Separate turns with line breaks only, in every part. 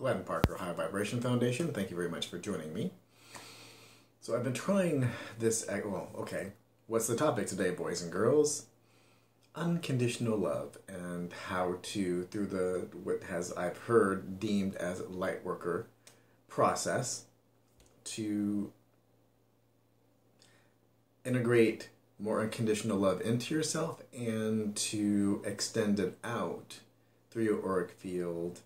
Gladden Parker High Vibration Foundation. Thank you very much for joining me. So I've been trying this, well, okay, what's the topic today, boys and girls? Unconditional love, and how to, through the, what has I've heard deemed as light worker process, to integrate more unconditional love into yourself and to extend it out through your auric field,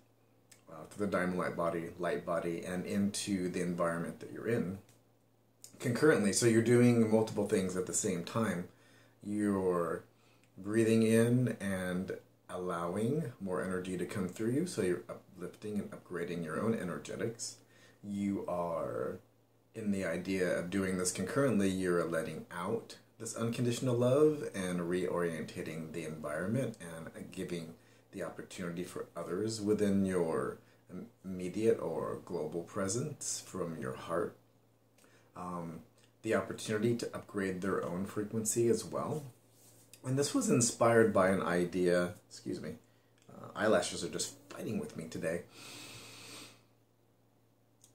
through the diamond light body, and into the environment that you're in concurrently. So you're doing multiple things at the same time. You're breathing in and allowing more energy to come through you, so you're uplifting and upgrading your own energetics. You are, in the idea of doing this concurrently, you're letting out this unconditional love and reorientating the environment and giving the opportunity for others within your immediate or global presence from your heart the opportunity to upgrade their own frequency as well. And this was inspired by an idea, excuse me, eyelashes are just fighting with me today.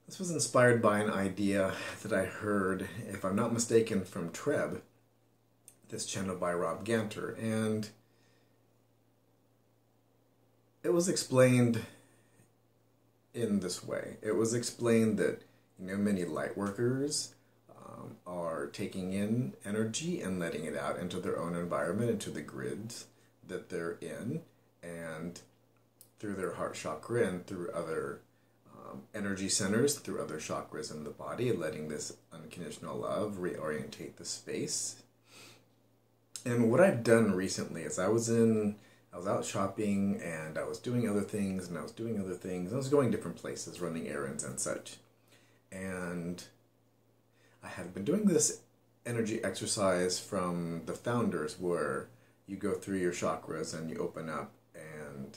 This was inspired by an idea that I heard, if I'm not mistaken, from Treb, this channel by Rob Ganter, and it was explained in this way. It was explained that, many light workers are taking in energy and letting it out into their own environment, into the grids that they're in, and through their heart chakra and through other energy centers, through other chakras in the body, letting this unconditional love reorientate the space. And what I've done recently is I was out shopping, and I was doing other things, and I was doing other things. I was going different places, running errands and such. And I had been doing this energy exercise from the founders, where you go through your chakras and you open up and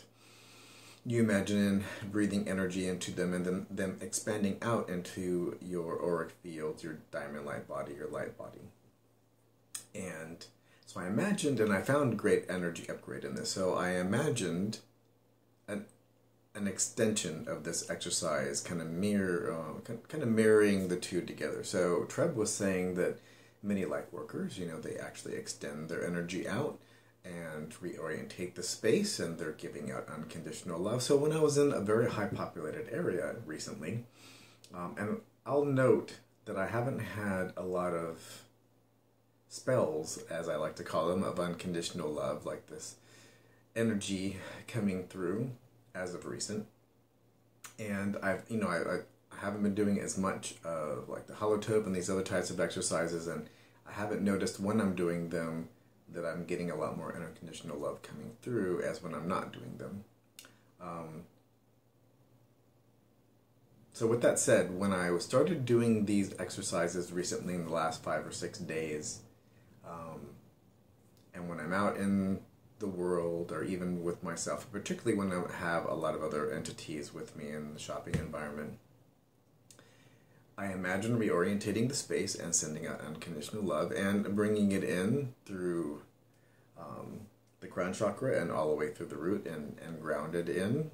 you imagine breathing energy into them, and then them expanding out into your auric fields, your diamond light body, your light body. And so I imagined, and I found great energy upgrade in this, so I imagined an extension of this exercise, kind of mirroring the two together. So Treb was saying that many light workers, they actually extend their energy out and reorientate the space, and they're giving out unconditional love. So when I was in a very high populated area recently, and I'll note that I haven't had a lot of spells, as I like to call them, of unconditional love, like this energy coming through as of recent. And I haven't been doing as much of like the holotope and these other types of exercises, and I haven't noticed when I'm doing them that I'm getting a lot more unconditional love coming through as when I'm not doing them. So with that said, when I started doing these exercises recently in the last 5 or 6 days, and when I'm out in the world, or even with myself, particularly when I have a lot of other entities with me in the shopping environment, I imagine reorientating the space and sending out unconditional love and bringing it in through the crown chakra and all the way through the root, and grounded in,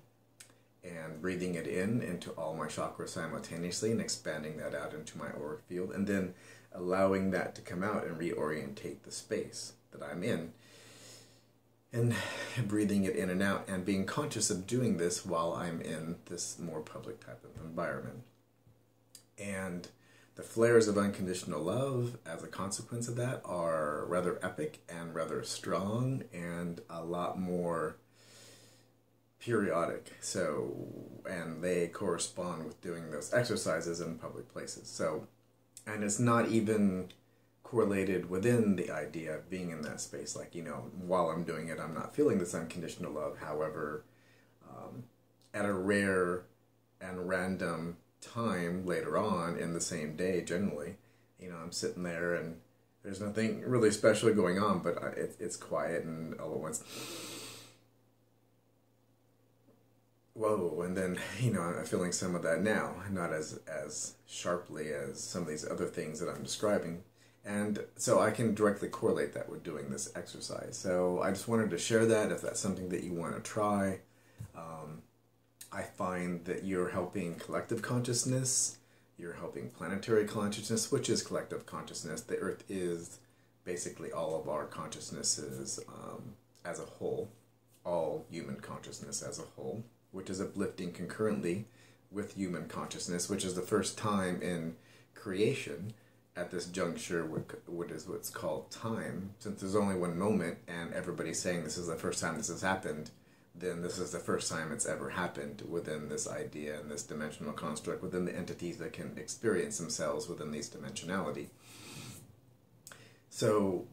and breathing it in into all my chakras simultaneously, and expanding that out into my auric field, and then allowing that to come out and reorientate the space that I'm in, and breathing it in and out, and being conscious of doing this while I'm in this more public type of environment. And the flares of unconditional love as a consequence of that are rather epic and rather strong, and a lot more periodic. So, and they correspond with doing those exercises in public places. So, and it's not even correlated within the idea of being in that space. Like, while I'm doing it, I'm not feeling this unconditional love. However, at a rare and random time later on in the same day, generally, I'm sitting there and there's nothing really special going on, but it's quiet, and all at once, whoa, and then, I'm feeling some of that now, not as sharply as some of these other things that I'm describing. And so I can directly correlate that with doing this exercise. So I just wanted to share that if that's something that you want to try. I find that you're helping collective consciousness, you're helping planetary consciousness, which is collective consciousness. The Earth is basically all of our consciousnesses as a whole, all human consciousness as a whole, which is uplifting concurrently with human consciousness, which is the first time in creation at this juncture, what is what's called time. Since there's only one moment and everybody's saying this is the first time this has happened, then this is the first time it's ever happened within this idea and this dimensional construct, within the entities that can experience themselves within these dimensionality. So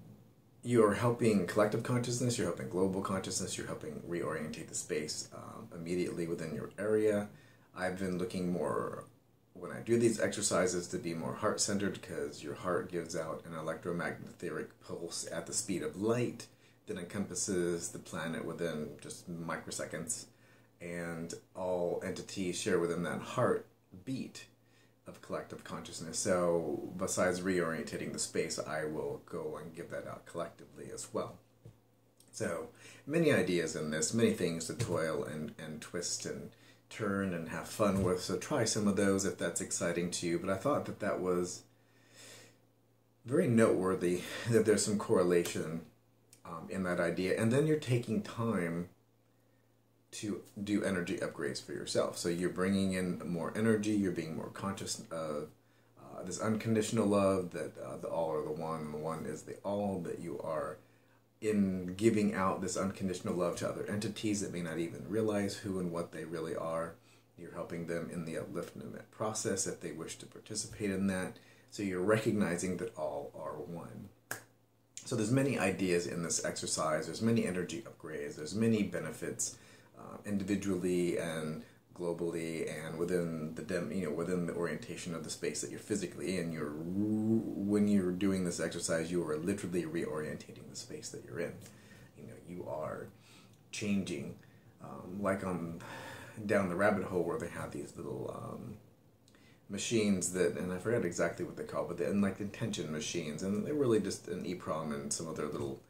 you're helping collective consciousness, you're helping global consciousness, you're helping reorientate the space immediately within your area. I've been looking more, when I do these exercises, to be more heart-centered, because your heart gives out an electromagnetic pulse at the speed of light that encompasses the planet within just microseconds, and all entities share within that heartbeat of collective consciousness. So besides reorientating the space, I will go and give that out collectively as well. So many ideas in this, many things to toil and twist and turn and have fun with, so try some of those if that's exciting to you. But I thought that that was very noteworthy, that there's some correlation in that idea. And then you're taking time to do energy upgrades for yourself. So you're bringing in more energy, you're being more conscious of this unconditional love, that the all are the one, and the one is the all, that you are in giving out this unconditional love to other entities that may not even realize who and what they really are. You're helping them in the upliftment process if they wish to participate in that. So you're recognizing that all are one. So there's many ideas in this exercise, there's many energy upgrades, there's many benefits individually and globally, and within the within the orientation of the space that you're physically in. When you're doing this exercise, you are literally reorientating the space that you're in. You are changing, like on down the rabbit hole where they have these little machines that, and I forgot exactly what they're called, but they're like intention machines, and they're really just an EEPROM and some of their little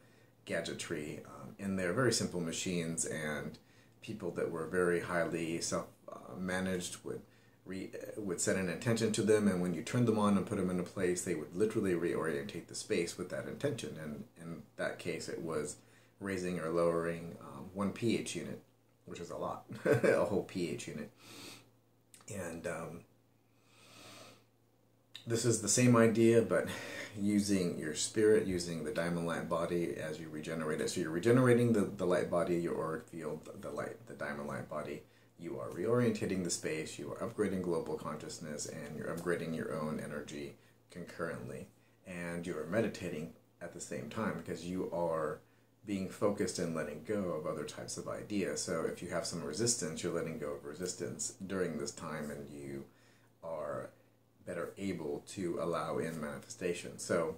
gadgetry in there, very simple machines, and people that were very highly self-managed would set an intention to them, and when you turned them on and put them into place, they would literally reorientate the space with that intention. And in that case, it was raising or lowering 1 pH unit, which is a lot, a whole pH unit. And this is the same idea, but using your spirit, using the diamond light body as you regenerate it. So you're regenerating the light body, your auric field, the diamond light body. You are reorientating the space, you are upgrading global consciousness, and you're upgrading your own energy concurrently. And you are meditating at the same time, because you are being focused and letting go of other types of ideas. So if you have some resistance, you're letting go of resistance during this time, and you are better able to allow in manifestation. So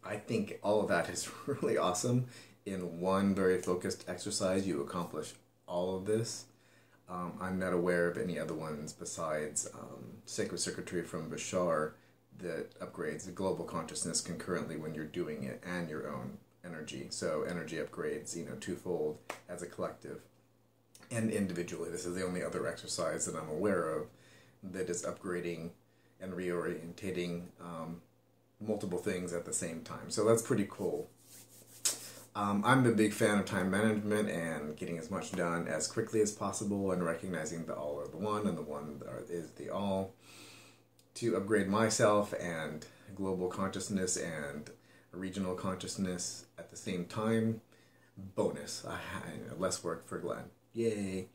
I think all of that is really awesome. In one very focused exercise, you accomplish all of this. I'm not aware of any other ones besides Sacred Circuitry from Bashar that upgrades the global consciousness concurrently when you're doing it, and your own energy. So energy upgrades, twofold as a collective and individually. This is the only other exercise that I'm aware of that is upgrading and reorientating multiple things at the same time. So that's pretty cool. I'm a big fan of time management and getting as much done as quickly as possible, and recognizing the all are the one and the one is the all, to upgrade myself and global consciousness and regional consciousness at the same time. Bonus. Less work for Glenn. Yay.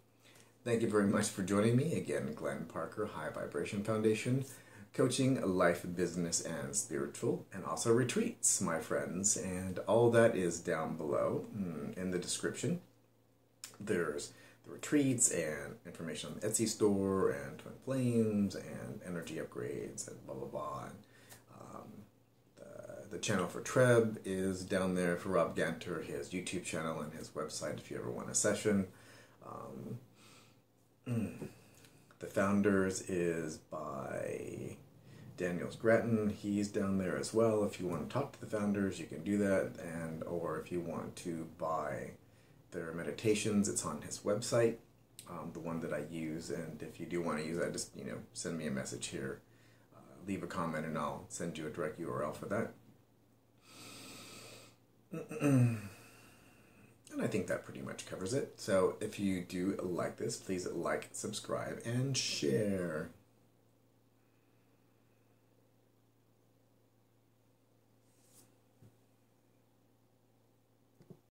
Thank you very much for joining me. Again, Glenn Parker, High Vibration Foundation, coaching, life, business, and spiritual, and also retreats, my friends. And all that is down below in the description. There's the retreats and information on the Etsy store and Twin Flames and energy upgrades and blah, blah, blah. And, the channel for Treb is down there for Rob Ganter, his YouTube channel and his website if you ever want a session. The Founders is by Daniel Scranton. He's down there as well. If you want to talk to the Founders, you can do that. Or if you want to buy their meditations, it's on his website. the one that I use. And if you do want to use that, just, send me a message here. Leave a comment and I'll send you a direct URL for that. And I think that pretty much covers it. So if you do like this, please like, subscribe, and share.